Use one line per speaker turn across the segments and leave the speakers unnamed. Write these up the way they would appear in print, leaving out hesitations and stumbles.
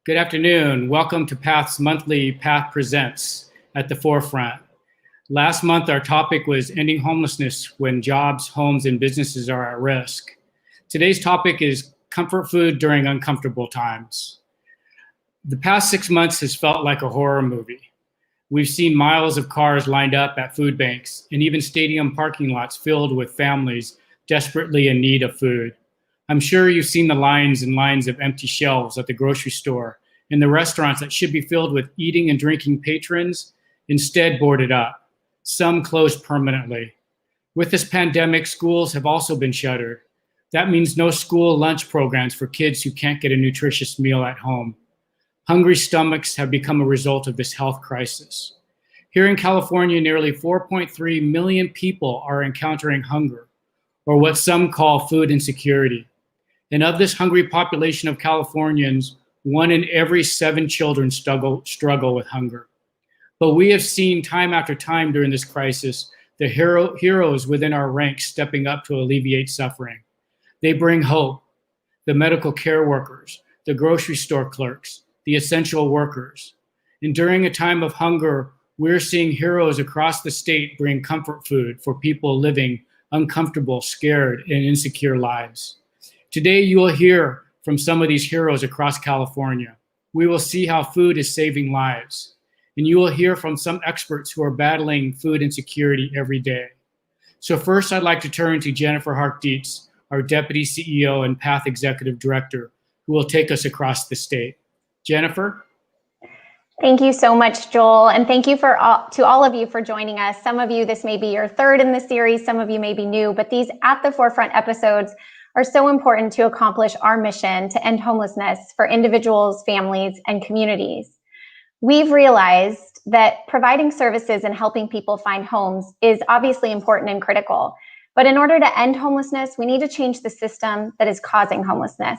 Good afternoon. Welcome to PATH's monthly PATH Presents at the Forefront. Last month, our topic was ending homelessness when jobs, homes, and businesses are at risk. Today's topic is comfort food during uncomfortable times. The past 6 months has felt like a horror movie. We've seen miles of cars lined up at food banks and even stadium parking lots filled with families desperately in need of food. I'm sure you've seen the lines and lines of empty shelves at the grocery store and the restaurants that should be filled with eating and drinking patrons instead boarded up. Some closed permanently. With this pandemic, schools have also been shuttered. That means no school lunch programs for kids who can't get a nutritious meal at home. Hungry stomachs have become a result of this health crisis. Here in California, nearly 4.3 million people are encountering hunger, or what some call food insecurity. And of this hungry population of Californians, 1 in every 7 children struggle with hunger. But we have seen time after time during this crisis the heroes within our ranks stepping up to alleviate suffering. They bring hope. The medical care workers, the grocery store clerks, the essential workers. And during a time of hunger, we're seeing heroes across the state bring comfort food for people living uncomfortable, scared, and insecure lives. Today, you will hear from some of these heroes across California. We will see how food is saving lives. And you will hear from some experts who are battling food insecurity every day. So first, I'd like to turn to Jennifer Hark-Dietz, our Deputy CEO and PATH Executive Director, who will take us across the state. Jennifer?
Thank you so much, Joel, and thank you to all of you for joining us. Some of you, this may be your third in the series, some of you may be new, but these At the Forefront episodes are so important to accomplish our mission to end homelessness for individuals, families, and communities. We've realized that providing services and helping people find homes is obviously important and critical, but in order to end homelessness, we need to change the system that is causing homelessness.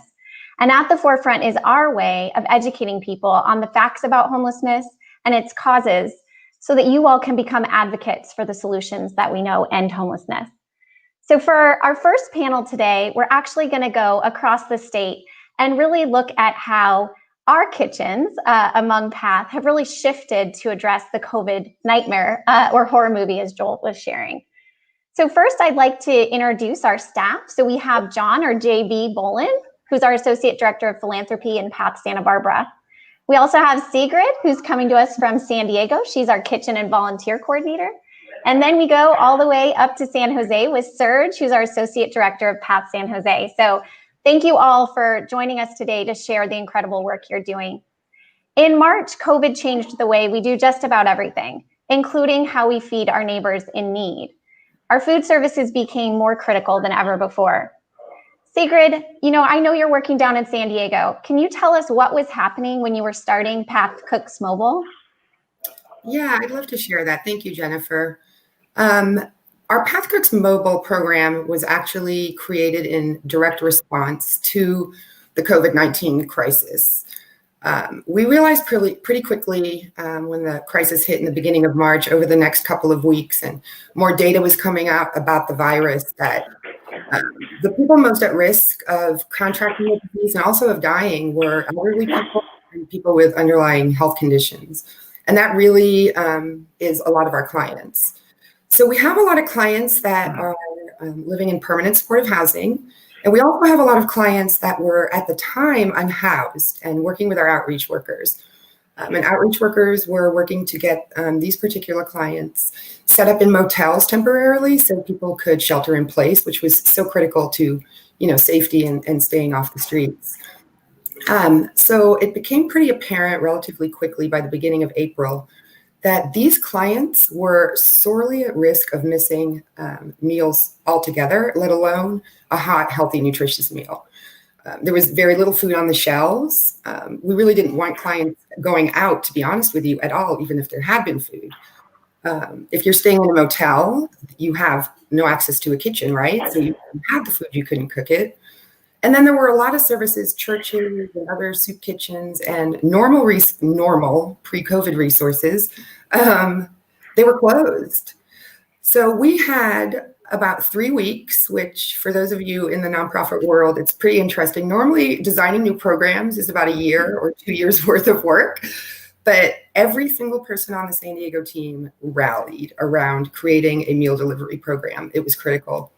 And At the Forefront is our way of educating people on the facts about homelessness and its causes so that you all can become advocates for the solutions that we know end homelessness. So for our first panel today, we're actually going to go across the state and really look at how our kitchens among PATH have really shifted to address the COVID nightmare or horror movie, as Joel was sharing. So first, I'd like to introduce our staff. So we have John, or JB Bolin, who's our Associate Director of Philanthropy in PATH Santa Barbara. We also have Sigrid, who's coming to us from San Diego. She's our Kitchen and Volunteer Coordinator. And then we go all the way up to San Jose with Serge, who's our Associate Director of PATH San Jose. So thank you all for joining us today to share the incredible work you're doing. In March, COVID changed the way we do just about everything, including how we feed our neighbors in need. Our food services became more critical than ever before. Sigrid, I know you're working down in San Diego. Can you tell us what was happening when you were starting PATH Cooks Mobile?
Yeah, I'd love to share that. Thank you, Jennifer. Our PATH Cooks Mobile program was actually created in direct response to the COVID-19 crisis. We realized pretty quickly when the crisis hit in the beginning of March, over the next couple of weeks, and more data was coming out about the virus, that the people most at risk of contracting the disease and also of dying were elderly people and people with underlying health conditions. And that really is a lot of our clients. So we have a lot of clients that are living in permanent supportive housing. And we also have a lot of clients that were at the time unhoused and working with our outreach workers. And outreach workers were working to get these particular clients set up in motels temporarily so people could shelter in place, which was so critical to, safety and staying off the streets. So it became pretty apparent relatively quickly by the beginning of April that these clients were sorely at risk of missing meals altogether, let alone a hot, healthy, nutritious meal. There was very little food on the shelves. We really didn't want clients going out, to be honest with you, at all, even if there had been food. If you're staying in a motel, you have no access to a kitchen, right? So you had the food, you couldn't cook it. And then there were a lot of services, churches and other soup kitchens and normal pre-COVID resources. They were closed. So we had about 3 weeks, which for those of you in the nonprofit world, it's pretty interesting. Normally, designing new programs is about a year or 2 years worth of work, but every single person on the San Diego team rallied around creating a meal delivery program. It was critical.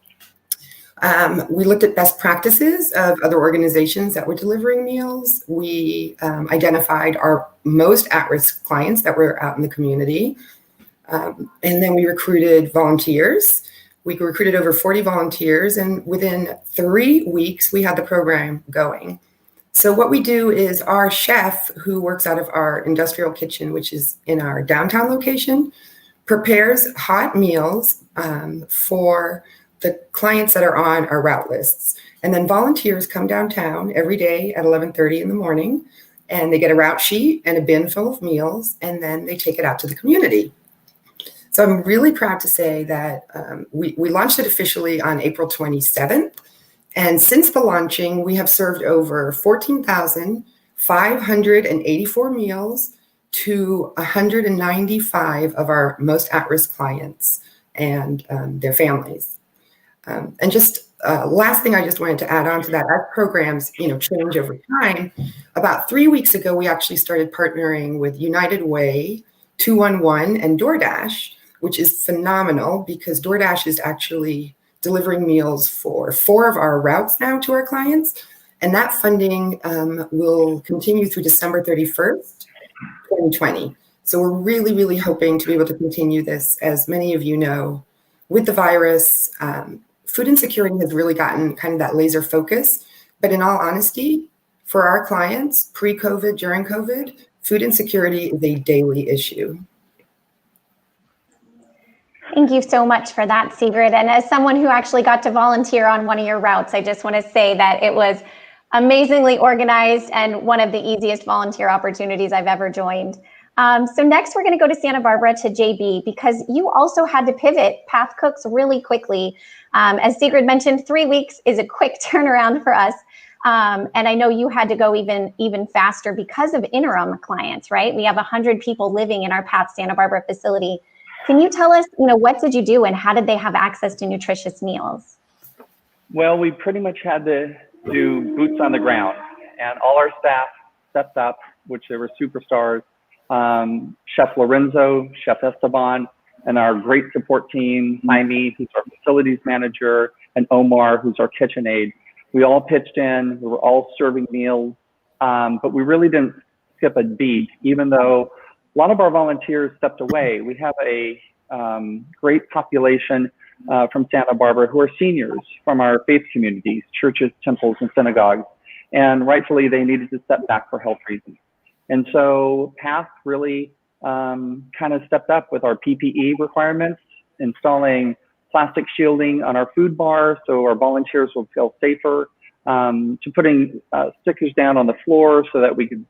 We looked at best practices of other organizations that were delivering meals. We identified our most at-risk clients that were out in the community. And then we recruited volunteers. We recruited over 40 volunteers, and within 3 weeks, we had the program going. So what we do is our chef, who works out of our industrial kitchen, which is in our downtown location, prepares hot meals for the clients that are on our route lists. And then volunteers come downtown every day at 11:30 in the morning, and they get a route sheet and a bin full of meals, and then they take it out to the community. So I'm really proud to say that we launched it officially on April 27th. And since the launching, we have served over 14,584 meals to 195 of our most at-risk clients and their families. And just last thing I just wanted to add on to that, our programs, change over time. About 3 weeks ago, we actually started partnering with United Way, 211, and DoorDash, which is phenomenal because DoorDash is actually delivering meals for 4 of our routes now to our clients. And that funding will continue through December 31st, 2020. So we're really, really hoping to be able to continue this. As many of you know, with the virus, food insecurity has really gotten kind of that laser focus. But in all honesty, for our clients, pre-COVID, during COVID, food insecurity is a daily issue.
Thank you so much for that, Sigrid. And as someone who actually got to volunteer on one of your routes, I just want to say that it was amazingly organized and one of the easiest volunteer opportunities I've ever joined. So next we're going to go to Santa Barbara to JB, because you also had to pivot Path Cooks really quickly. As Sigrid mentioned, 3 weeks is a quick turnaround for us. And I know you had to go even faster because of interim clients, right? We have 100 people living in our Path Santa Barbara facility. Can you tell us, what did you do and how did they have access to nutritious meals?
Well, we pretty much had to do boots on the ground, and all our staff stepped up, which they were superstars. Chef Lorenzo, Chef Esteban, and our great support team, Jaime, who's our facilities manager, and Omar, who's our kitchen aide. We all pitched in, we were all serving meals, but we really didn't skip a beat, even though a lot of our volunteers stepped away. We have a great population from Santa Barbara who are seniors from our faith communities, churches, temples, and synagogues. And rightfully, they needed to step back for health reasons. And so PATH really kind of stepped up with our PPE requirements, installing plastic shielding on our food bar so our volunteers would feel safer, to putting stickers down on the floor so that we could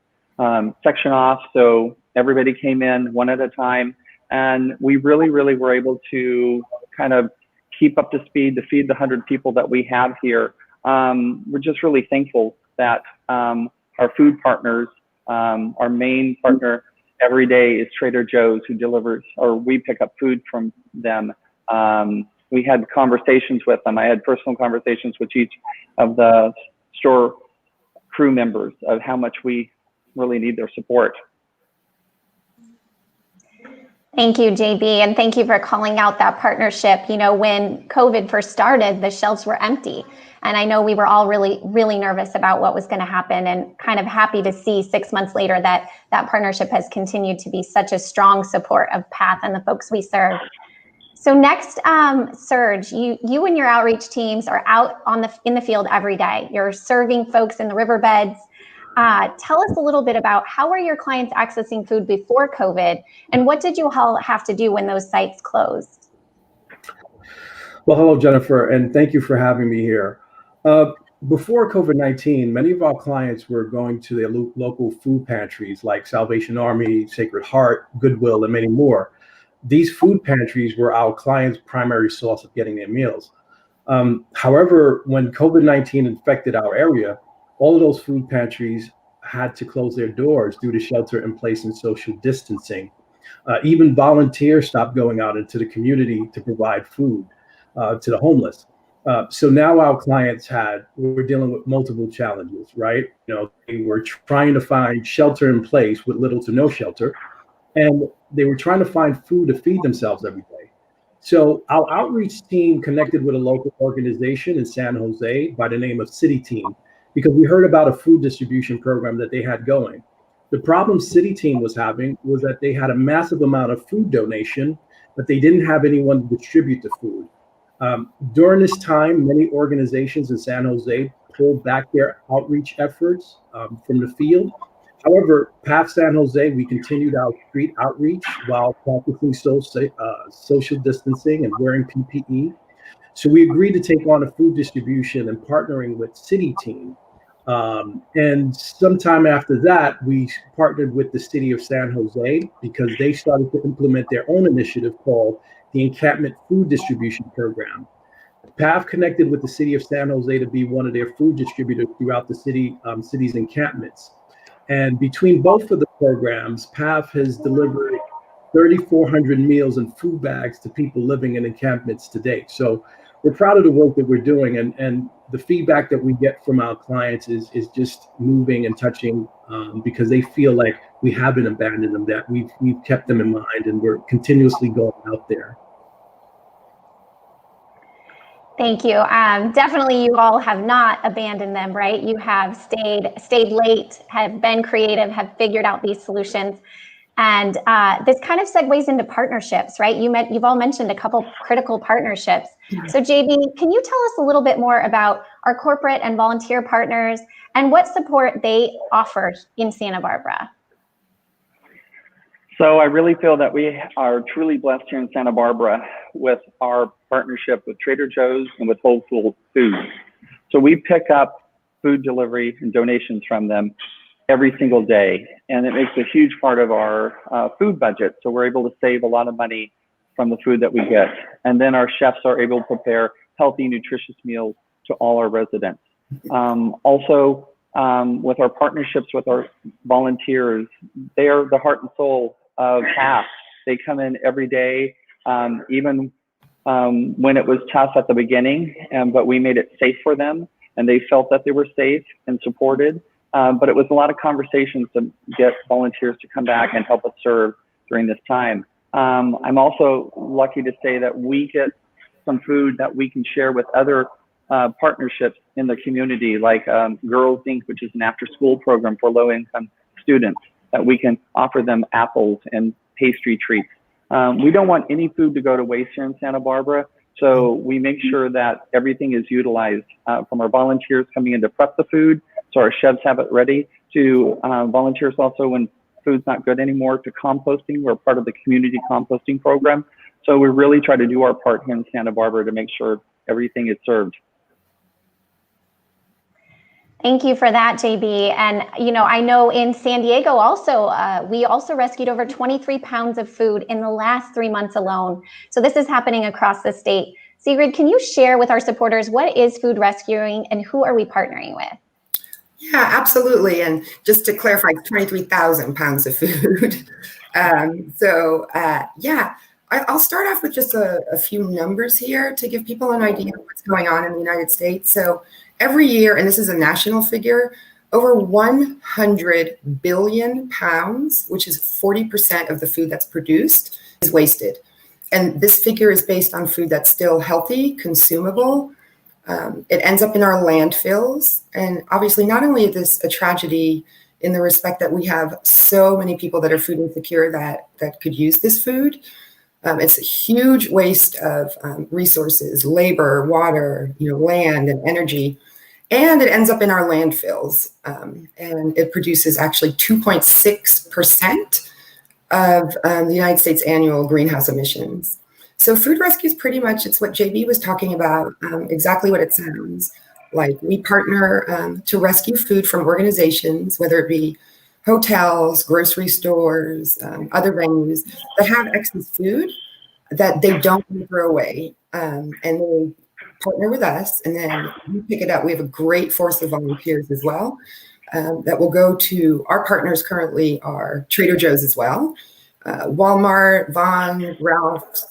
section off so everybody came in one at a time. And we really, really were able to kind of keep up to speed to feed the 100 people that we have here. We're just really thankful that our food partners, our main partner every day is Trader Joe's, who delivers, or we pick up food from them. We had conversations with them. I had personal conversations with each of the store crew members of how much we really need their support.
Thank you, JB, and thank you for calling out that partnership. When COVID first started, the shelves were empty. And I know we were all really, really nervous about what was going to happen, and kind of happy to see 6 months later that that partnership has continued to be such a strong support of PATH and the folks we serve. So next, Serge, you and your outreach teams are out in the field every day. You're serving folks in the riverbeds. Tell us a little bit about how are your clients accessing food before COVID, and what did you all have to do when those sites closed?
Well, hello, Jennifer, and thank you for having me here. Before COVID-19, many of our clients were going to their local food pantries like Salvation Army, Sacred Heart, Goodwill, and many more. These food pantries were our clients' primary source of getting their meals. However, when COVID-19 infected our area, all of those food pantries had to close their doors due to shelter in place and social distancing. Even volunteers stopped going out into the community to provide food. to the homeless. So now our clients we're dealing with multiple challenges, right? They were trying to find shelter in place with little to no shelter, and they were trying to find food to feed themselves every day. So our outreach team connected with a local organization in San Jose by the name of City Team, because we heard about a food distribution program that they had going. The problem City Team was having was that they had a massive amount of food donation, but they didn't have anyone to distribute the food. During this time, many organizations in San Jose pulled back their outreach efforts from the field. However, PATH San Jose, we continued our street outreach while practicing social distancing and wearing PPE. So we agreed to take on a food distribution and partnering with City Team. And sometime after that, we partnered with the city of San Jose because they started to implement their own initiative called the Encampment Food Distribution Program. PATH connected with the city of San Jose to be one of their food distributors throughout the city's encampments. And between both of the programs, PATH has delivered 3,400 meals and food bags to people living in encampments to date. So we're proud of the work that we're doing, and the feedback that we get from our clients is just moving and touching, because they feel like we haven't abandoned them, that we've kept them in mind, and we're continuously going out there.
Thank you. Definitely, you all have not abandoned them, right? You have stayed late, have been creative, have figured out these solutions. And this kind of segues into partnerships, right? You've all mentioned a couple critical partnerships. So JB, can you tell us a little bit more about our corporate and volunteer partners and what support they offer in Santa Barbara?
So I really feel that we are truly blessed here in Santa Barbara with our partnership with Trader Joe's and with Whole Foods. So we pick up food delivery and donations from them every single day, and it makes a huge part of our food budget. So we're able to save a lot of money from the food that we get. And then our chefs are able to prepare healthy, nutritious meals to all our residents. Also, with our partnerships with our volunteers, they are the heart and soul of PATH. They come in every day, even when it was tough at the beginning, but we made it safe for them, and they felt that they were safe and supported. But it was a lot of conversations to get volunteers to come back and help us serve during this time. I'm also lucky to say that we get some food that we can share with other partnerships in the community, like Girls Inc., which is an after-school program for low-income students, that we can offer them apples and pastry treats. We don't want any food to go to waste here in Santa Barbara, so we make sure that everything is utilized, from our volunteers coming in to prep the food, so our chefs have it ready, to volunteers also when food's not good anymore, to composting. We're part of the community composting program. So we really try to do our part here in Santa Barbara to make sure everything is served.
Thank you for that, JB. And, I know in San Diego also, we also rescued over 23 pounds of food in the last 3 months alone. So this is happening across the state. Sigrid, can you share with our supporters what is food rescuing and who are we partnering with?
Yeah, absolutely. And just to clarify, 23,000 pounds of food. I'll start off with just a few numbers here to give people an idea of what's going on in the United States. So every year, and this is a national figure, over 100 billion pounds, which is 40% of the food that's produced, is wasted. And this figure is based on food that's still healthy, consumable. It ends up in our landfills. And obviously, not only is this a tragedy in the respect that we have so many people that are food insecure that could use this food, it's a huge waste of resources, labor, water, land and energy. And it ends up in our landfills. And it produces actually 2.6% of the United States annual greenhouse emissions. So food rescue is pretty much, it's what JB was talking about, exactly what it sounds like. We partner to rescue food from organizations, whether it be hotels, grocery stores, other venues that have excess food that they don't want to throw away. And they partner with us, and then we pick it up. We have a great force of volunteers as well that will go to our partners currently are Trader Joe's as well, Walmart, Vaughn, Ralph's,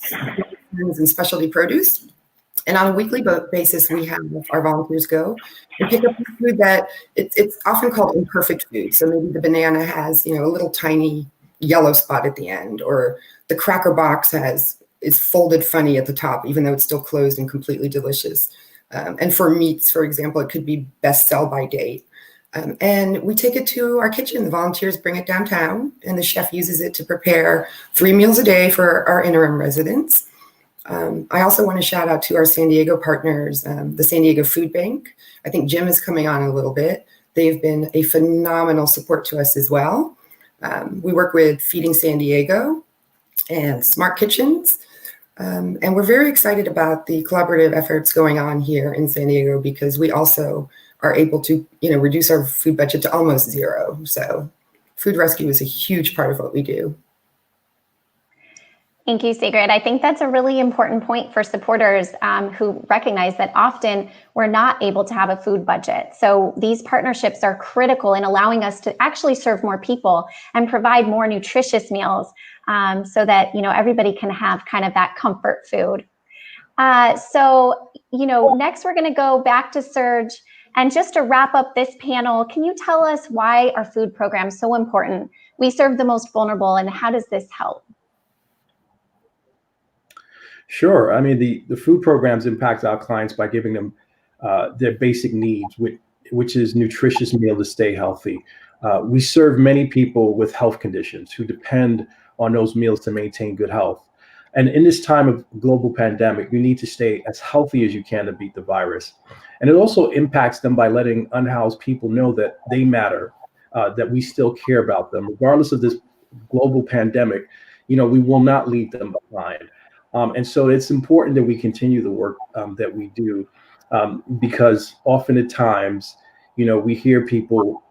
and Specialty Produce. And on a weekly basis, we have our volunteers go and pick up food that it's often called imperfect food. So maybe the banana has, a little tiny yellow spot at the end, or the cracker box is folded funny at the top, even though it's still closed and completely delicious. And for meats, for example, it could be best sell by date. And we take it to our kitchen. The volunteers bring it downtown, and the chef uses it to prepare 3 meals a day for our interim residents. I also want to shout out to our San Diego partners, the San Diego Food Bank. I think Jim is coming on in a little bit. They've been a phenomenal support to us as well. We work with Feeding San Diego and Smart Kitchens. And we're very excited about the collaborative efforts going on here in San Diego, because we also are able to, reduce our food budget to almost zero. So food rescue is a huge part of what we do.
Thank you, Sigrid. I think that's a really important point for supporters who recognize that often we're not able to have a food budget. So these partnerships are critical in allowing us to actually serve more people and provide more nutritious meals so that, everybody can have kind of that comfort food. Next we're going to go back to Serge. And just to wrap up this panel, can you tell us why our food program is so important? We serve the most vulnerable, and how does this help?
Sure. I mean, the food programs impact our clients by giving them their basic needs, which is nutritious meal to stay healthy. We serve many people with health conditions who depend on those meals to maintain good health. And in this time of global pandemic, you need to stay as healthy as you can to beat the virus. And it also impacts them by letting unhoused people know that they matter, that we still care about them. Regardless of this global pandemic, we will not leave them behind. And so it's important that we continue the work that we do, because often at times, we hear people,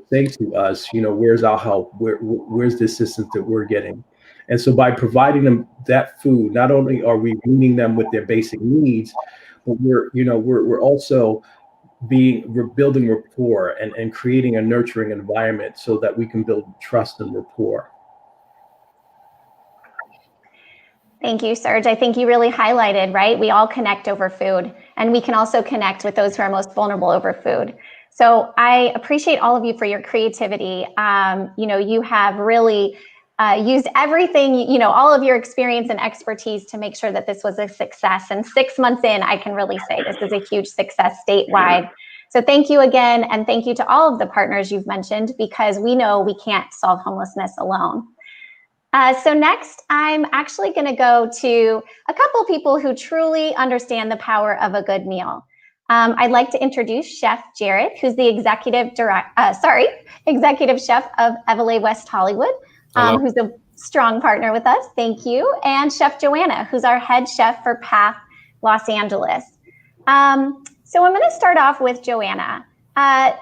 say to us, where's our help? Where's the assistance that we're getting? And so by providing them that food, not only are we meeting them with their basic needs, but we're also we're building rapport and creating a nurturing environment so that we can build trust and rapport.
Thank you, Serge. I think you really highlighted, right? We all connect over food, and we can also connect with those who are most vulnerable over food. So I appreciate all of you for your creativity. You have really used everything, all of your experience and expertise to make sure that this was a success. And 6 months in, I can really say this is a huge success statewide. So thank you again. And thank you to all of the partners you've mentioned, because we know we can't solve homelessness alone. So next, I'm actually going to go to a couple people who truly understand the power of a good meal. I'd like to introduce Chef Jared, who's the executive chef of Evole West Hollywood, who's a strong partner with us. Thank you. And Chef Joanna, who's our head chef for PATH Los Angeles. So I'm going to start off with Joanna.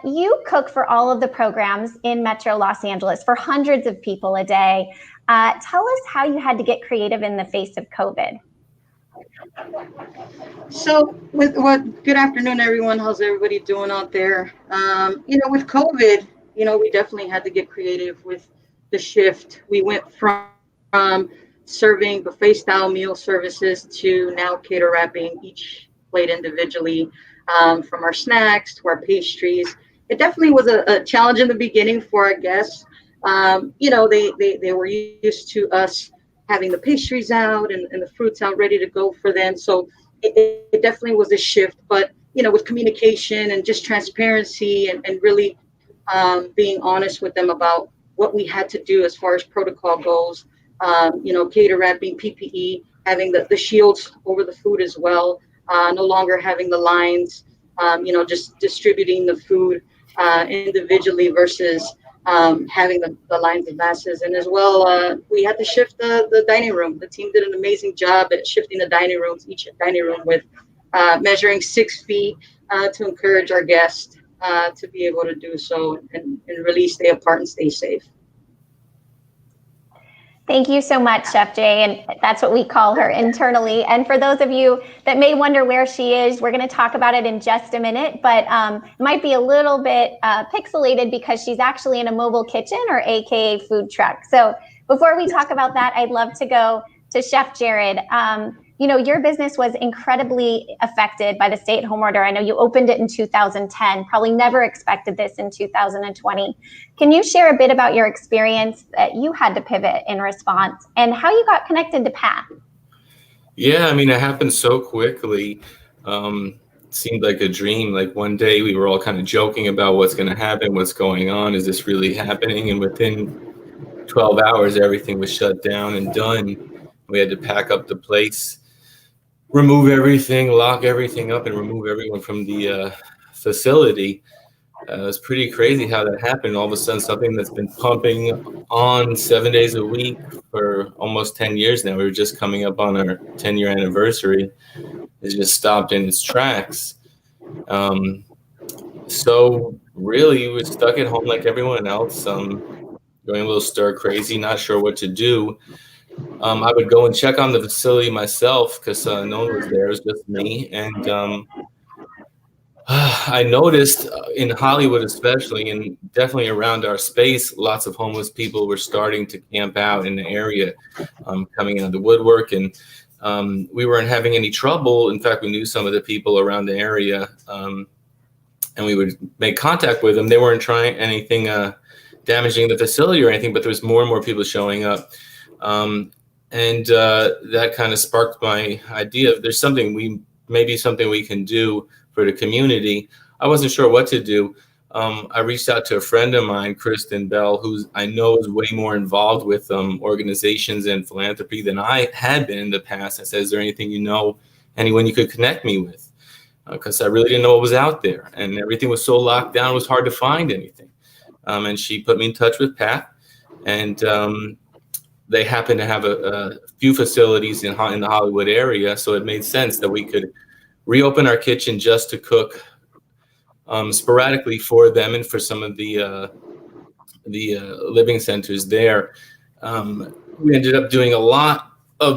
You cook for all of the programs in Metro Los Angeles for hundreds of people a day. Tell us how you had to get creative in the face of COVID.
So good afternoon, everyone. How's everybody doing out there? With COVID, we definitely had to get creative with the shift. We went from serving buffet style meal services to now cater wrapping each plate individually, from our snacks to our pastries. It definitely was a challenge in the beginning for our guests. They were used to us having the pastries out and the fruits out ready to go for them. So it definitely was a shift, but, with communication and just transparency and really being honest with them about what we had to do as far as protocol goes, cater wrapping, PPE, having the shields over the food as well, no longer having the lines, just distributing the food individually versus having the lines of masses. And as well, we had to shift the dining room. The team did an amazing job at shifting the dining rooms, each dining room with measuring 6 feet to encourage our guests to be able to do so and really stay apart and stay safe.
Thank you so much, Chef Jay, and that's what we call her internally. And for those of you that may wonder where she is, we're going to talk about it in just a minute, but it might be a little bit pixelated because she's actually in a mobile kitchen, or AKA food truck. So before we talk about that, I'd love to go to Chef Jared. Your business was incredibly affected by the stay-at-home order. I know you opened it in 2010, probably never expected this in 2020. Can you share a bit about your experience that you had to pivot in response and how you got connected to PATH?
Yeah, I mean, it happened so quickly. It seemed like a dream. Like one day we were all kind of joking about what's going to happen, what's going on, is this really happening? And within 12 hours, everything was shut down and done. We had to pack up the place, remove everything, lock everything up, and remove everyone from the facility. It was pretty crazy how that happened. All of a sudden, something that's been pumping on 7 days a week for almost 10 years now. We were just coming up on our 10-year anniversary. It just stopped in its tracks. So really, we were stuck at home like everyone else, going a little stir crazy, not sure what to do. I would go and check on the facility myself because no one was there. It was just me. And I noticed in Hollywood especially, and definitely around our space, lots of homeless people were starting to camp out in the area, coming out of the woodwork. And we weren't having any trouble. In fact, we knew some of the people around the area, and we would make contact with them. They weren't trying anything damaging the facility or anything, but there was more and more people showing up. And that kind of sparked my idea of there's something maybe something we can do for the community. I wasn't sure what to do. I reached out to a friend of mine, Kristen Bell, who I know is way more involved with organizations and philanthropy than I had been in the past. I said, is there anything anyone you could connect me with? Because I really didn't know what was out there. And everything was so locked down, it was hard to find anything. And she put me in touch with PATH. And they happen to have a few facilities in the Hollywood area. So it made sense that we could reopen our kitchen just to cook sporadically for them and for some of the living centers there. We ended up doing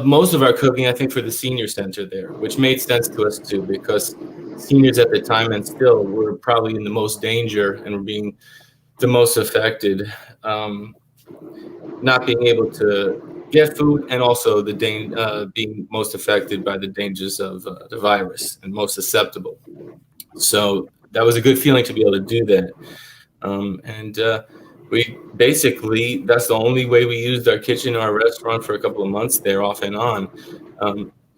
most of our cooking, I think, for the senior center there, which made sense to us too, because seniors at the time and still were probably in the most danger and were being the most affected, not being able to get food, and also being most affected by the dangers of the virus and most susceptible. So that was a good feeling to be able to do that. We basically, that's the only way we used our kitchen or our restaurant for a couple of months there, off and on.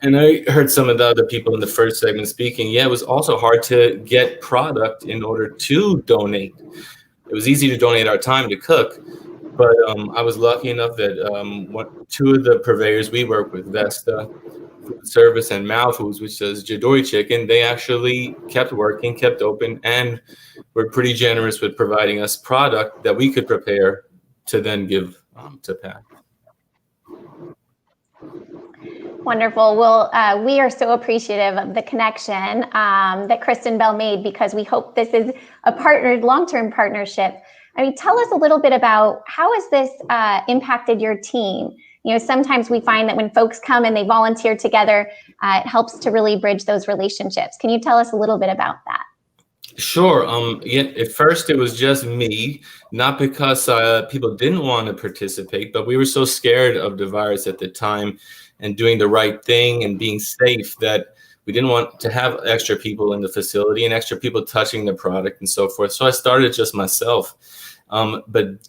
And I heard some of the other people in the first segment speaking. Yeah, it was also hard to get product in order to donate. It was easy to donate our time to cook, but I was lucky enough that two of the purveyors we work with, Vesta Food Service and Mal Foods, which does Jadori chicken, they actually kept working, kept open, and were pretty generous with providing us product that we could prepare to then give to PATH.
Wonderful. Well, we are so appreciative of the connection that Kristen Bell made, because we hope this is a long-term partnership. I mean, tell us a little bit about how has this impacted your team? Sometimes we find that when folks come and they volunteer together, it helps to really bridge those relationships. Can you tell us a little bit about that?
Sure. At first it was just me, not because people didn't want to participate, but we were so scared of the virus at the time and doing the right thing and being safe that we didn't want to have extra people in the facility and extra people touching the product and so forth. So I started just myself. But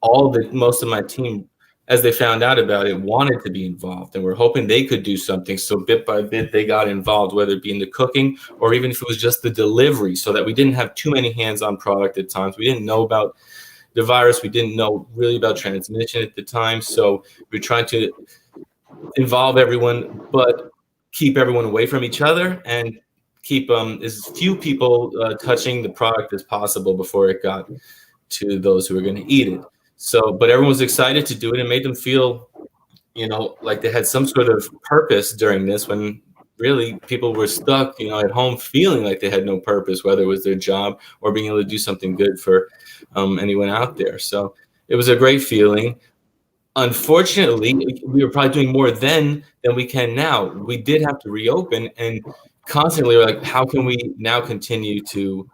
most of my team, as they found out about it, wanted to be involved and were hoping they could do something. So bit by bit, they got involved, whether it be in the cooking or even if it was just the delivery, so that we didn't have too many hands-on product at times. We didn't know about the virus. We didn't know really about transmission at the time. So we were trying to involve everyone, but keep everyone away from each other and keep as few people touching the product as possible before it got to those who were going to eat it. So, but everyone was excited to do it and made them feel, like they had some sort of purpose during this, when really people were stuck, at home feeling like they had no purpose, whether it was their job or being able to do something good for anyone out there. So it was a great feeling. Unfortunately, we were probably doing more then than we can now. We did have to reopen, and constantly we're like, how can we now continue to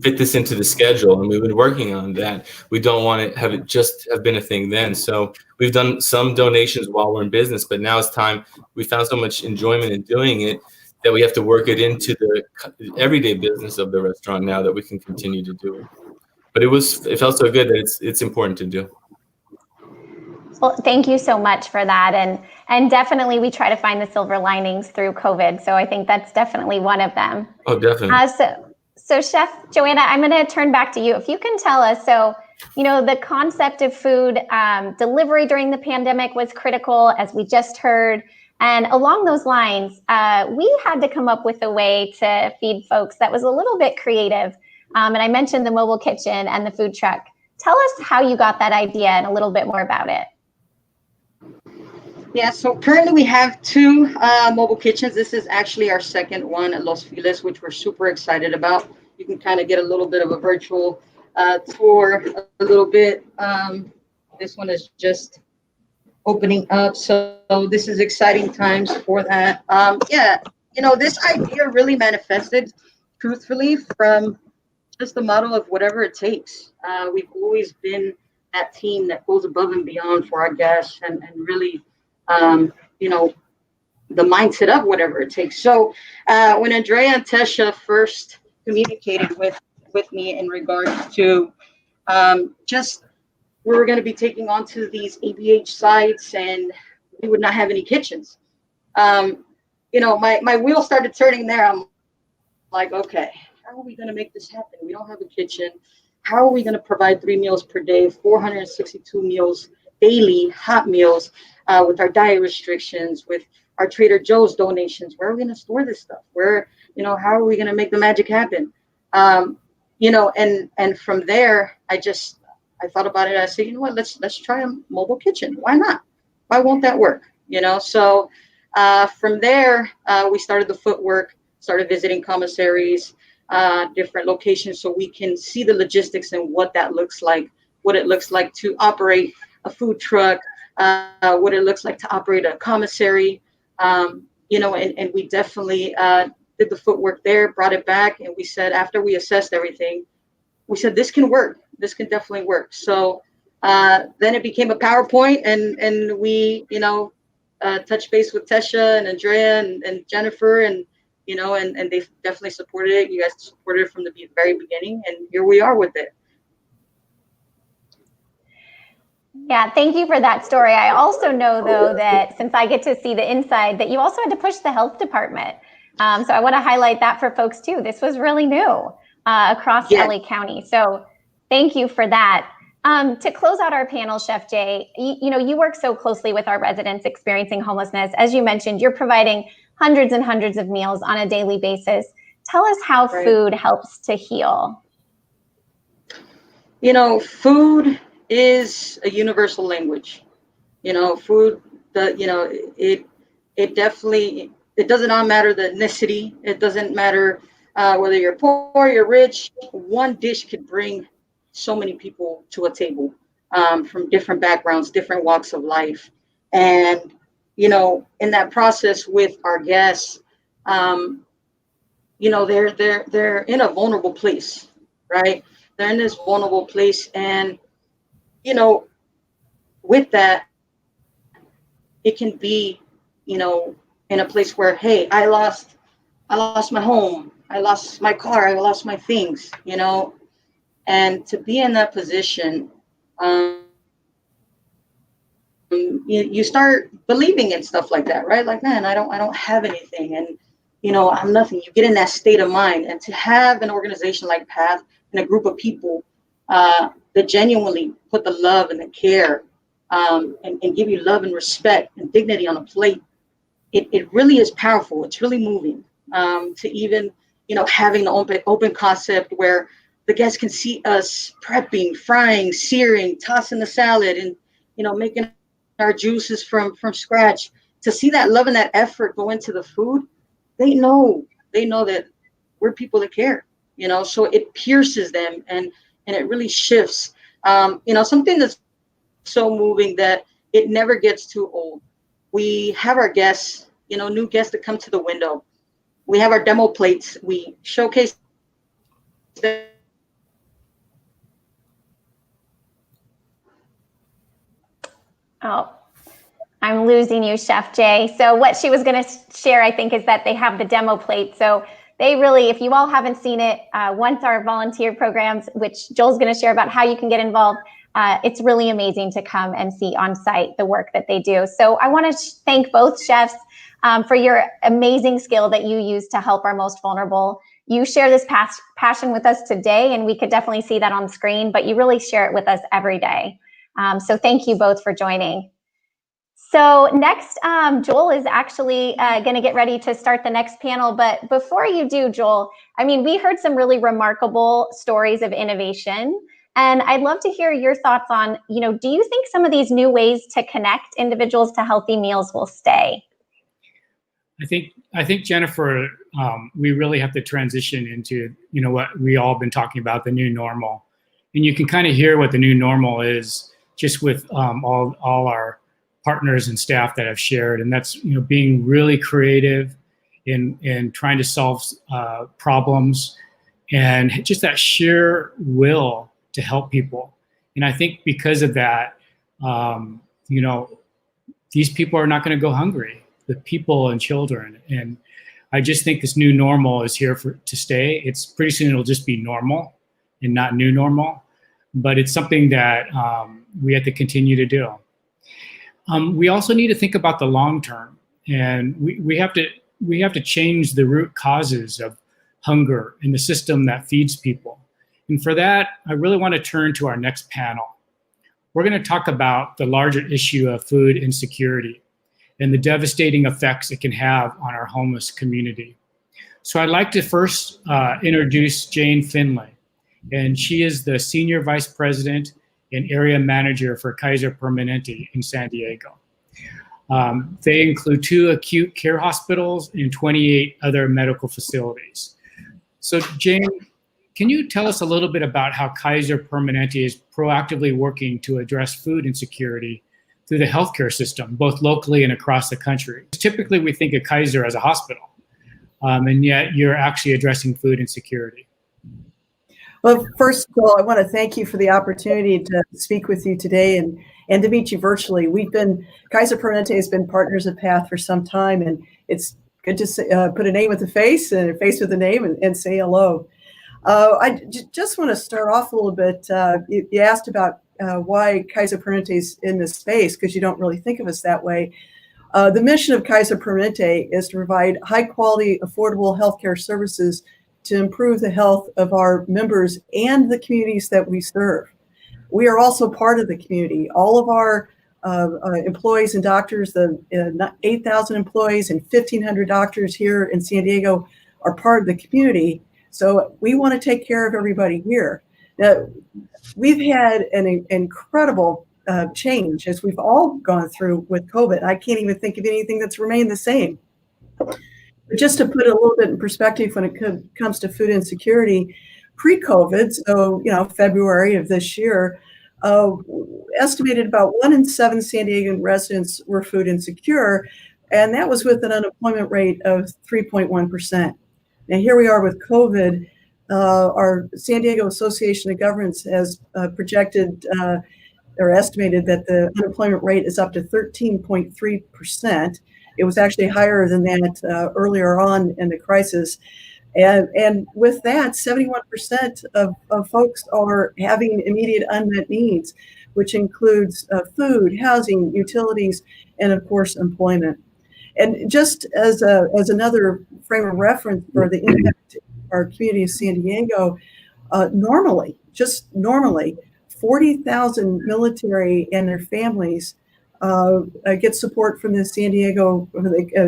fit this into the schedule, and we've been working on that. We don't want to have it just have been a thing then. So we've done some donations while we're in business, but now it's time. We found so much enjoyment in doing it that we have to work it into the everyday business of the restaurant now that we can continue to do it. But it felt so good that it's important to do.
Well, thank you so much for that. And definitely we try to find the silver linings through COVID. So I think that's definitely one of them.
Oh, definitely.
So Chef Joanna, I'm going to turn back to you. If you can tell us, so, the concept of food delivery during the pandemic was critical, as we just heard. And along those lines, we had to come up with a way to feed folks that was a little bit creative. And I mentioned the mobile kitchen and the food truck. Tell us how you got that idea and a little bit more about it.
Yeah, so currently we have 2 mobile kitchens. This is actually our second one at Los Feliz, which we're super excited about. You can kind of get a little bit of a virtual tour a little bit. This one is just opening up. So this is exciting times for that. Yeah, this idea really manifested truthfully from just the model of whatever it takes. We've always been that team that goes above and beyond for our guests and really the mindset of whatever it takes. So when Andrea and Tesha first communicated with me in regards to just we were going to be taking on to these ABH sites and we would not have any kitchens. My wheels started turning there. I'm like, okay, how are we going to make this happen? We don't have a kitchen. How are we going to provide 3 meals per day, 462 meals daily, hot meals, with our diet restrictions, with our Trader Joe's donations? Where are we going to store this stuff? How are we going to make the magic happen? And from there, I thought about it. I said, let's try a mobile kitchen. Why not? Why won't that work? So from there, we started the footwork, started visiting commissaries, different locations, so we can see the logistics and what that looks like, what it looks like to operate a food truck, what it looks like to operate a commissary, and we definitely did the footwork there, brought it back, and we said, after we assessed everything, we said, this can work. This can definitely work. So then it became a PowerPoint, and we, touched base with Tesha and Andrea and Jennifer, and they definitely supported it. You guys supported it from the very beginning, and here we are with it.
Yeah, thank you for that story. I also know, though, that since I get to see the inside, that you also had to push the health department. So I want to highlight that for folks, too. This was really new across LA County. So thank you for that. To close out our panel, Chef Jay, you work so closely with our residents experiencing homelessness. As you mentioned, you're providing hundreds and hundreds of meals on a daily basis. Tell us how food helps to heal.
Food is a universal language. Food, it definitely, it doesn't matter the ethnicity. It doesn't matter whether you're poor, you're rich. One dish could bring so many people to a table from different backgrounds, different walks of life. And, in that process with our guests, they're in a vulnerable place, right? They're in this vulnerable place. And, with that, it can be, in a place where, hey, I lost my home, I lost my car, I lost my things, and to be in that position, you start believing in stuff like that, right? Like, man, I don't have anything, and I'm nothing. You get in that state of mind, and to have an organization like PATH and a group of people that genuinely put the love and the care and give you love and respect and dignity on a plate, it really is powerful. It's really moving. To even having the open concept where the guests can see us prepping, frying, searing, tossing the salad, and making our juices from scratch. To see that love and that effort go into the food, they know that we're people that care. So it pierces them and it really shifts. Something that's so moving that it never gets too old. We have our guests, new guests that come to the window. We have our demo plates. We showcase them
Oh, I'm losing you, Chef Jay. So what she was going to share, I think, is that they have the demo plate. So they really, if you all haven't seen it, once our volunteer programs, which Joel's going to share about how you can get involved, it's really amazing to come and see on site the work that they do. So I want to thank both chefs for your amazing skill that you use to help our most vulnerable. You share this passion with us today, and we could definitely see that on the screen, but you really share it with us every day. So thank you both for joining. So next, Joel is actually going to get ready to start the next panel. But before you do, Joel, I mean, we heard some really remarkable stories of innovation. And I'd love to hear your thoughts on, do you think some of these new ways to connect individuals to healthy meals will stay?
I think Jennifer, we really have to transition into, what we all been talking about, the new normal. And you can kind of hear what the new normal is just with all our partners and staff that have shared, and that's being really creative in trying to solve problems, and just that sheer will to help people. And I think because of that, these people are not going to go hungry, the people and children. And I just think this new normal is here to stay. It's pretty soon it'll just be normal and not new normal, but it's something that we have to continue to do. We also need to think about the long term, and we have to change the root causes of hunger in the system that feeds people. And for that, I really want to turn to our next panel. We're going to talk about the larger issue of food insecurity and the devastating effects it can have on our homeless community. So I'd like to first introduce Jane Finlay, and she is the Senior Vice President and Area Manager for Kaiser Permanente in San Diego. They include 2 acute care hospitals and 28 other medical facilities. So Jane, can you tell us a little bit about how Kaiser Permanente is proactively working to address food insecurity through the healthcare system, both locally and across the country? Typically, we think of Kaiser as a hospital, and yet you're actually addressing food insecurity.
Well, first of all, I want to thank you for the opportunity to speak with you today and to meet you virtually. Kaiser Permanente has been partners of PATH for some time, and it's good to put a name with a face and a face with a name and say hello. I just want to start off a little bit. You asked about why Kaiser Permanente is in this space, because you don't really think of us that way. The mission of Kaiser Permanente is to provide high quality, affordable healthcare services to improve the health of our members and the communities that we serve. We are also part of the community. All of our employees and doctors, the 8,000 employees and 1,500 doctors here in San Diego are part of the community. So we want to take care of everybody here. Now, we've had an incredible change as we've all gone through with COVID. I can't even think of anything that's remained the same. But just to put it a little bit in perspective when it comes to food insecurity, pre-COVID, so February of this year, estimated about 1 in 7 San Diego residents were food insecure, and that was with an unemployment rate of 3.1%. Now here we are with COVID. Our San Diego Association of Governments has projected or estimated that the unemployment rate is up to 13.3%. It was actually higher than that earlier on in the crisis. And with that, 71% of folks are having immediate unmet needs, which includes food, housing, utilities, and of course, employment. And just as another frame of reference for the impact of our community of San Diego, normally, 40,000 military and their families get support from the San Diego,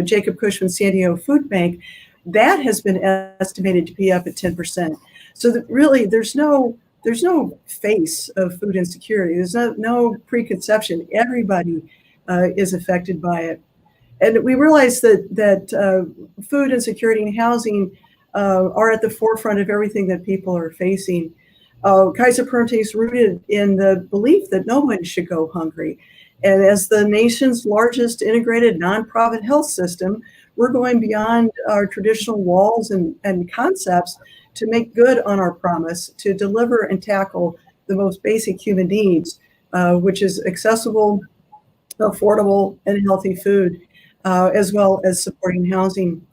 Jacob Cushman San Diego Food Bank. That has been estimated to be up at 10%. So that really, there's no face of food insecurity. There's no preconception. Everybody is affected by it. And we realize that food insecurity and housing are at the forefront of everything that people are facing. Kaiser Permanente is rooted in the belief that no one should go hungry. And as the nation's largest integrated nonprofit health system, we're going beyond our traditional walls and concepts to make good on our promise to deliver and tackle the most basic human needs, which is accessible affordable and healthy food, as well as supporting housing.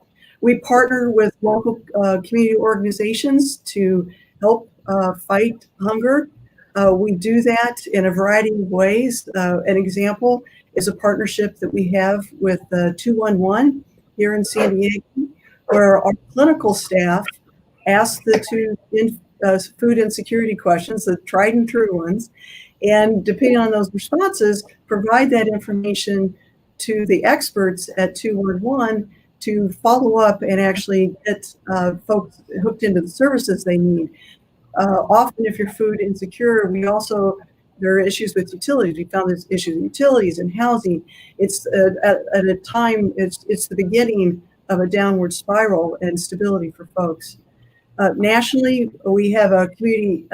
We partner with local community organizations to help fight hunger. We do that in a variety of ways. An example is a partnership that we have with 211 here in San Diego, where our clinical staff ask the two food insecurity questions, the tried and true ones, and depending on those responses, provide that information to the experts at 211 to follow up and actually get folks hooked into the services they need. Often, if you're food insecure, there are issues with utilities. We found there's issues with utilities and housing. It's at a time, it's the beginning of a downward spiral and stability for folks. Nationally, we have a community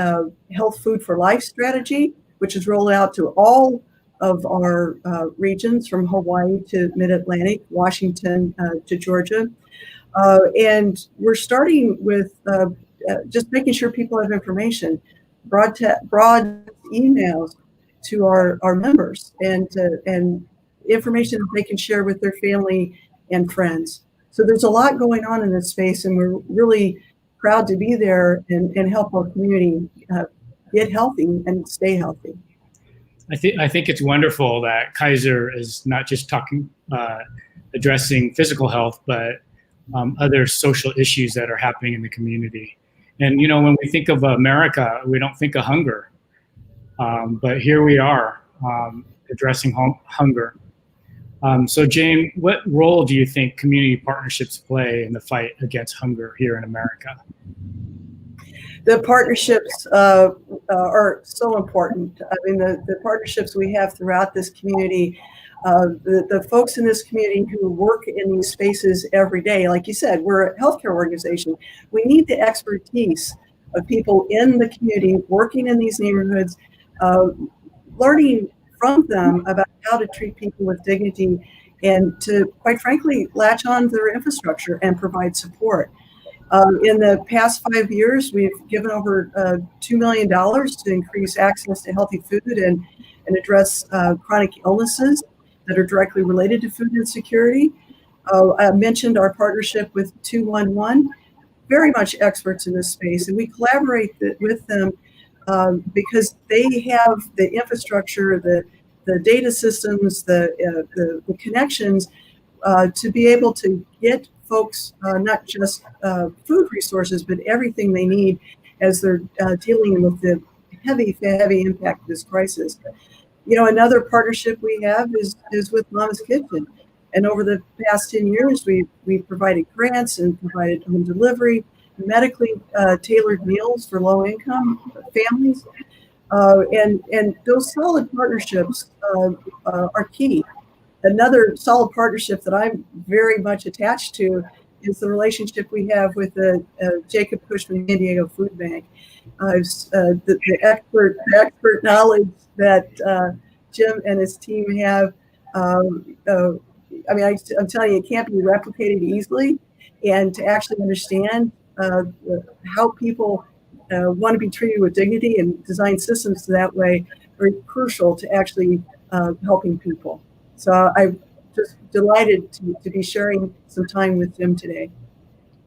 health food for life strategy, which is rolled out to all of our regions from Hawaii to Mid-Atlantic, Washington to Georgia. And we're starting with just making sure people have information, broad emails to our members and information that they can share with their family and friends. So there's a lot going on in this space, and we're really proud to be there and help our community get healthy and stay healthy.
I think it's wonderful that Kaiser is not just addressing physical health, but other social issues that are happening in the community. And, when we think of America, we don't think of hunger. But here we are addressing hunger. So Jane, what role do you think community partnerships play in the fight against hunger here in America?
The partnerships are so important. I mean, the partnerships we have throughout this community, the folks in this community who work in these spaces every day, like you said, we're a healthcare organization. We need the expertise of people in the community working in these neighborhoods, learning from them about how to treat people with dignity and to, quite frankly, latch on to their infrastructure and provide support. In the past 5 years, we've given over $2 million to increase access to healthy food and address chronic illnesses that are directly related to food insecurity. I mentioned our partnership with 211, very much experts in this space, and we collaborate with them because they have the infrastructure, the data systems, the connections to be able to get folks not just food resources, but everything they need as they're dealing with the heavy impact of this crisis. Another partnership we have is with Mama's Kitchen. And over the past 10 years, we've provided grants and provided home delivery, medically tailored meals for low-income families. And those solid partnerships are key. Another solid partnership that I'm very much attached to is the relationship we have with the Jacob Cushman San Diego Food Bank. The expert knowledge that Jim and his team have. I'm telling you, it can't be replicated easily. And to actually understand how people want to be treated with dignity and design systems that way are crucial to actually helping people. So I'm just delighted to be sharing some time with Jim today.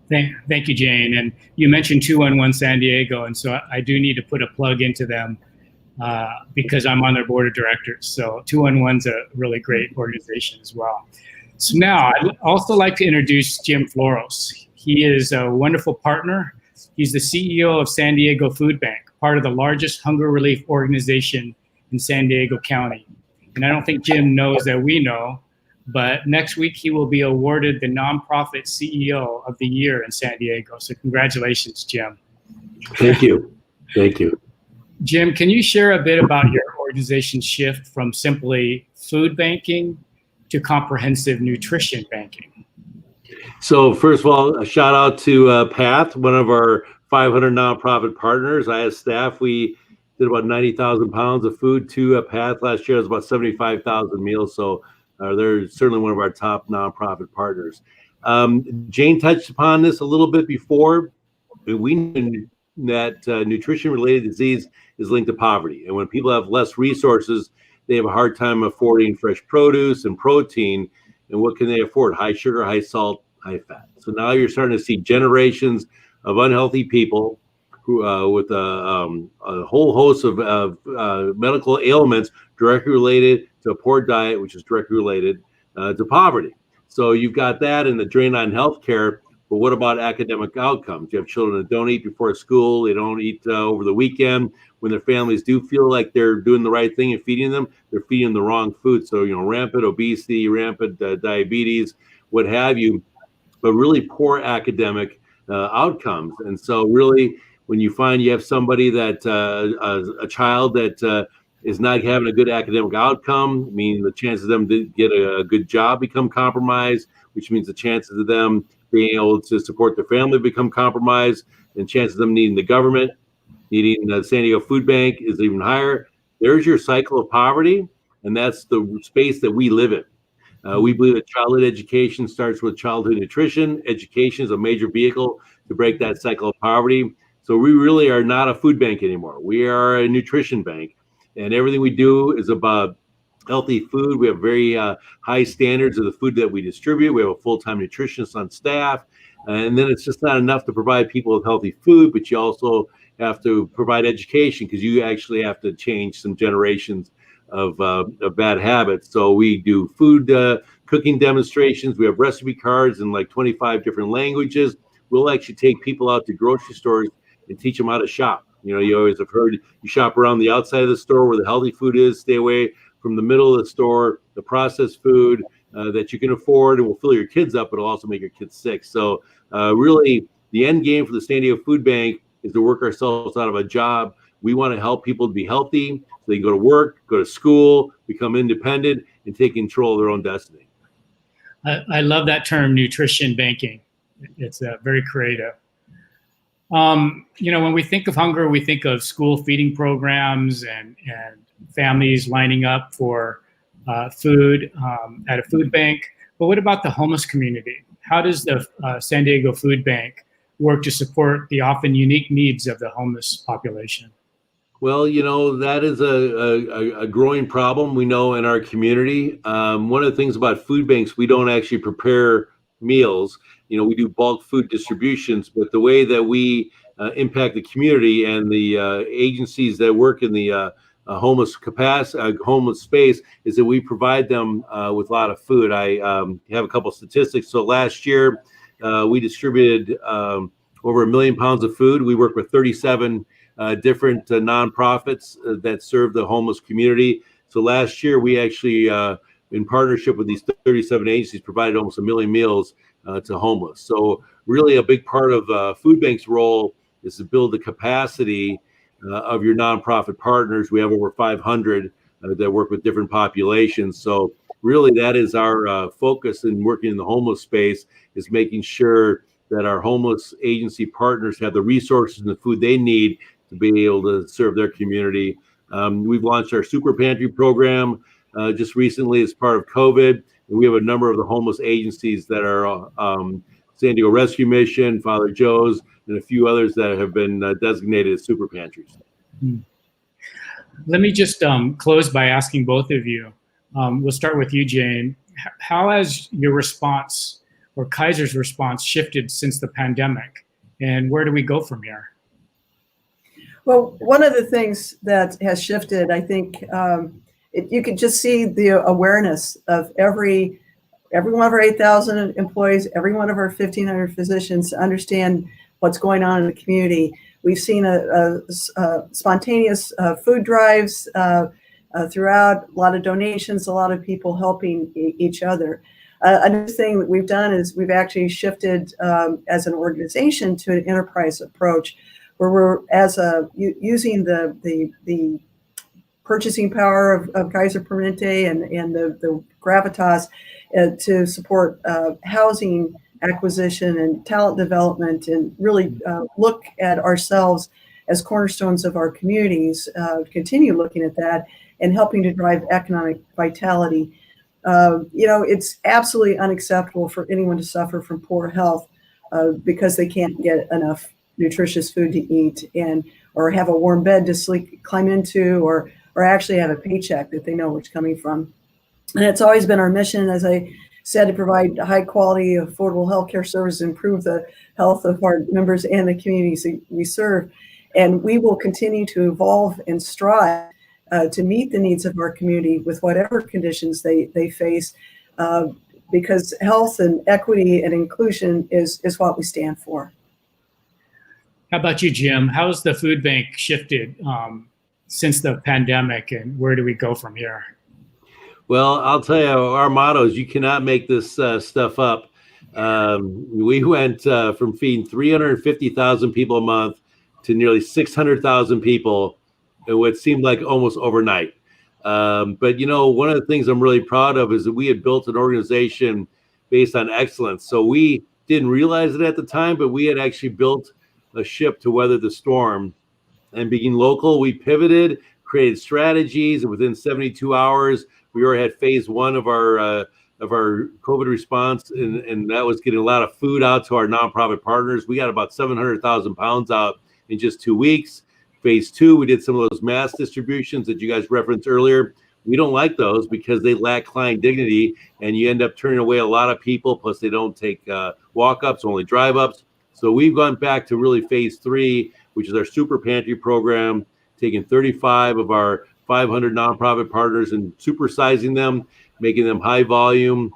Thank you, Jane. And you mentioned 211 San Diego, and so I do need to put a plug into them because I'm on their board of directors. So 211's a really great organization as well. So now I'd also like to introduce Jim Floros. He is a wonderful partner. He's the CEO of San Diego Food Bank, part of the largest hunger relief organization in San Diego County. And I don't think Jim knows that we know, but next week he will be awarded the Nonprofit CEO of the Year in San Diego. So congratulations, Jim.
Thank you. Thank you.
Jim, can you share a bit about your organization's shift from simply food banking to comprehensive nutrition banking?
So first of all, a shout out to Path, one of our 500 nonprofit partners. I as staff, we did about 90,000 pounds of food to Path last year. It was about 75,000 meals. So they're certainly one of our top nonprofit partners. Jane touched upon this a little bit before. We knew that nutrition-related disease is linked to poverty. And when people have less resources, they have a hard time affording fresh produce and protein. And what can they afford? High sugar, high salt, high fat. So now you're starting to see generations of unhealthy people who, with a whole host of medical ailments directly related to a poor diet, which is directly related to poverty. So you've got that and the drain on healthcare. But what about academic outcomes? You have children that don't eat before school. They don't eat over the weekend. When their families do feel like they're doing the right thing and feeding them, they're feeding them the wrong food. So, rampant obesity, rampant diabetes, what have you, but really poor academic outcomes. And so really, when you find you have somebody that a child that is not having a good academic outcome, meaning the chances of them to get a good job become compromised, which means the chances of them being able to support their family become compromised, and chances of them needing the government, needing the San Diego Food Bank is even higher. There's your cycle of poverty, and that's the space that we live in. We believe that childhood education starts with childhood nutrition. Education is a major vehicle to break that cycle of poverty. So we really are not a food bank anymore. We are a nutrition bank, and everything we do is about healthy food. We have very high standards of the food that we distribute. We have a full-time nutritionist on staff. And then it's just not enough to provide people with healthy food, but you also have to provide education because you actually have to change some generations of bad habits. So we do food cooking demonstrations. We have recipe cards in like 25 different languages. We'll actually take people out to grocery stores and teach them how to shop. You always have heard you shop around the outside of the store where the healthy food is, stay away from the middle of the store, the processed food that you can afford and will fill your kids up, but it'll also make your kids sick. So really, the end game for the San Diego Food Bank is to work ourselves out of a job. We want to help people to be healthy so they can go to work, go to school, become independent, and take control of their own destiny.
I love that term, nutrition banking. It's very creative. When we think of hunger, we think of school feeding programs and families lining up for food at a food bank. But what about the homeless community? How does the San Diego Food Bank work to support the often unique needs of the homeless population?
Well, that is a growing problem we know in our community. One of the things about food banks, we don't actually prepare meals. We do bulk food distributions, but the way that we impact the community and the agencies that work in the homeless space is that we provide them with a lot of food. I have a couple of statistics. So last year, we distributed over 1 million pounds of food. We work with 37 different nonprofits that serve the homeless community. So last year, we actually, in partnership with these 37 agencies, provided almost 1 million meals to homeless. So really a big part of Food Bank's role is to build the capacity of your nonprofit partners. We have over 500 that work with different populations. So really that is our focus in working in the homeless space, is making sure that our homeless agency partners have the resources and the food they need to be able to serve their community. We've launched our Super Pantry program just recently as part of COVID. And we have a number of the homeless agencies that are San Diego Rescue Mission, Father Joe's, and a few others that have been designated as super pantries.
Let me just close by asking both of you. We'll start with you, Jane. How has your response or Kaiser's response shifted since the pandemic? And where do we go from here?
Well, one of the things that has shifted, I think, you could just see the awareness of every one of our 8,000 employees, every one of our 1,500 physicians to understand what's going on in the community. We've seen a spontaneous food drives throughout, a lot of donations, a lot of people helping each other. Another thing that we've done is we've actually shifted as an organization to an enterprise approach, where we're using the purchasing power of Kaiser Permanente and the gravitas to support housing acquisition and talent development, and really look at ourselves as cornerstones of our communities, continue looking at that and helping to drive economic vitality. It's absolutely unacceptable for anyone to suffer from poor health because they can't get enough nutritious food to eat or have a warm bed to climb into, or or actually have a paycheck that they know where it's coming from. And it's always been our mission, as I said, to provide high quality, affordable healthcare services, improve the health of our members and the communities we serve. And we will continue to evolve and strive to meet the needs of our community with whatever conditions they face, because health and equity and inclusion is what we stand for.
How about you, Jim? How has the food bank shifted since the pandemic, and where do we go from here?
Well, I'll tell you, our motto is you cannot make this stuff up. We went from feeding 350,000 people a month to nearly 600,000 people in what seemed like almost overnight. But, you know, one of the things I'm really proud of is that we had built an organization based on excellence. So we didn't realize it at the time, but we had actually built a ship to weather the storm. And being local, we pivoted, created strategies, and within 72 hours, we already had phase one of our COVID response, and that was getting a lot of food out to our nonprofit partners. We got about 700,000 pounds out in just 2 weeks. Phase two, we did some of those mass distributions that you guys referenced earlier. We don't like those because they lack client dignity, and you end up turning away a lot of people. Plus, they don't take walk-ups, only drive-ups. So we've gone back to really phase three, which is our super pantry program, taking 35 of our 500 nonprofit partners and supersizing them, making them high volume,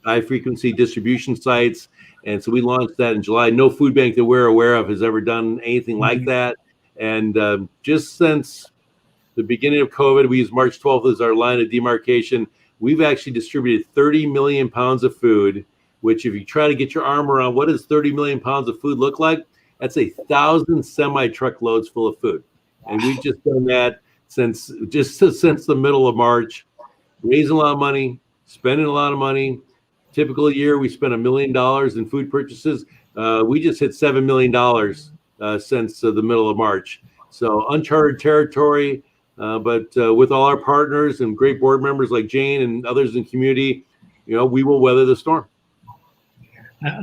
high frequency distribution sites. And so we launched that in July. No food bank that we're aware of has ever done anything like that. And just since the beginning of COVID, we use March 12th as our line of demarcation. We've actually distributed 30 million pounds of food, which if you try to get your arm around what does 30 million pounds of food look like, that's 1,000 semi-truckloads full of food. And we've just done that since the middle of March, raising a lot of money, spending a lot of money. Typical year, we spent $1 million in food purchases. We just hit $7 million since the middle of March. So uncharted territory, but with all our partners and great board members like Jane and others in the community, you know, we will weather the storm.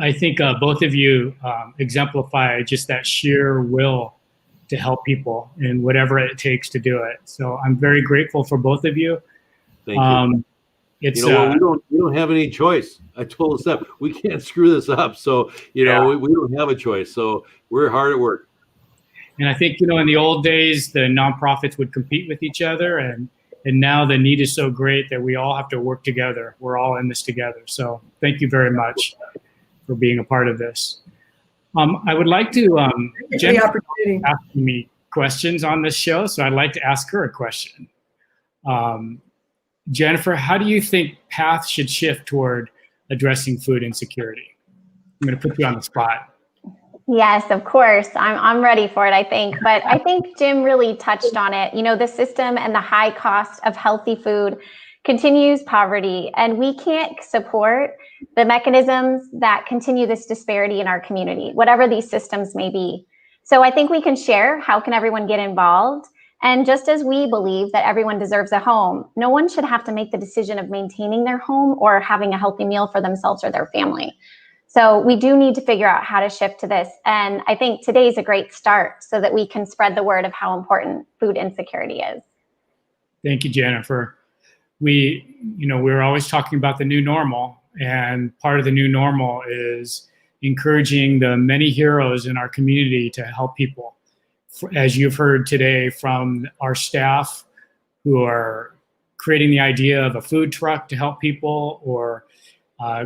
I think both of you exemplify just that sheer will to help people and whatever it takes to do it. So I'm very grateful for both of you.
Thank you.
It's,
you know, we don't have any choice. I told us that we can't screw this up. So, you know, we don't have a choice. So we're hard at work.
And I think, you know, in the old days, the nonprofits would compete with each other. And now the need is so great that we all have to work together. We're all in this together. So thank you very much for being a part of this. I would like to, Jen asked me questions on this show, so I'd like to ask her a question. Jennifer, how do you think PATH should shift toward addressing food insecurity? I'm going to put you on the spot.
Yes, of course. I'm ready for it, I think. But I think Jim really touched on it. You know, the system and the high cost of healthy food continues poverty, and we can't support the mechanisms that continue this disparity in our community, whatever these systems may be. So I think we can share how can everyone get involved. And just as we believe that everyone deserves a home, no one should have to make the decision of maintaining their home or having a healthy meal for themselves or their family. So we do need to figure out how to shift to this. And I think today's a great start so that we can spread the word of how important food insecurity is.
Thank you, Jennifer. We're always talking about the new normal, and part of the new normal is encouraging the many heroes in our community to help people. As you've heard today from our staff who are creating the idea of a food truck to help people, or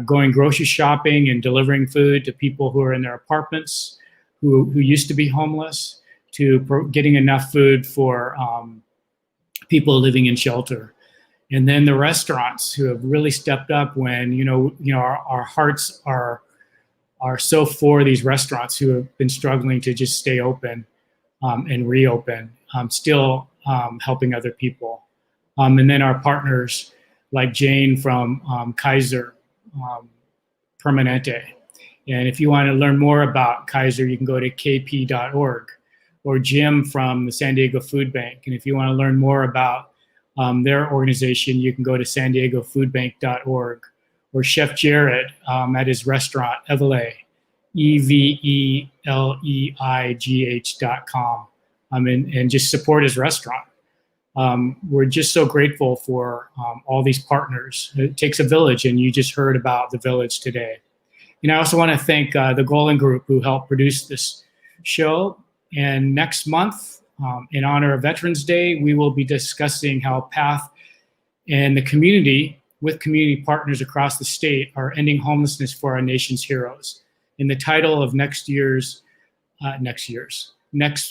going grocery shopping and delivering food to people who are in their apartments who used to be homeless, to getting enough food for people living in shelter. And then the restaurants who have really stepped up when, our hearts are so for these restaurants who have been struggling to just stay open and reopen, still helping other people. And then our partners like Jane from Kaiser Permanente. And if you want to learn more about Kaiser, you can go to kp.org, or Jim from the San Diego Food Bank. And if you want to learn more about their organization, you can go to san diego foodbank.org, or Chef Jared at his restaurant, Evelegh, EVELEIGH.com, and just support his restaurant. We're just so grateful for all these partners. It takes a village, and you just heard about the village today. And I also want to thank the Golan Group who helped produce this show. And next month, in honor of Veterans Day, we will be discussing how PATH and the community, with community partners across the state, are ending homelessness for our nation's heroes. And the title of next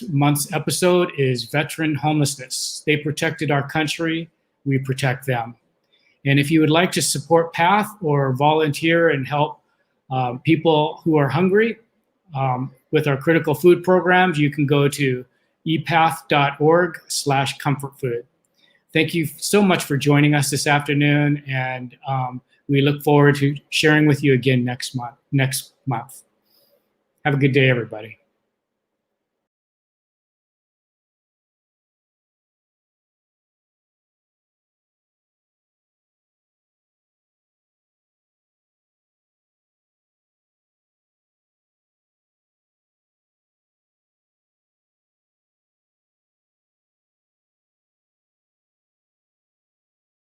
month's episode is Veteran Homelessness. They protected our country, we protect them. And if you would like to support PATH or volunteer and help people who are hungry with our critical food programs, you can go to epath.org/comfortfood. Thank you so much for joining us this afternoon, and we look forward to sharing with you again next month. Have a good day, everybody.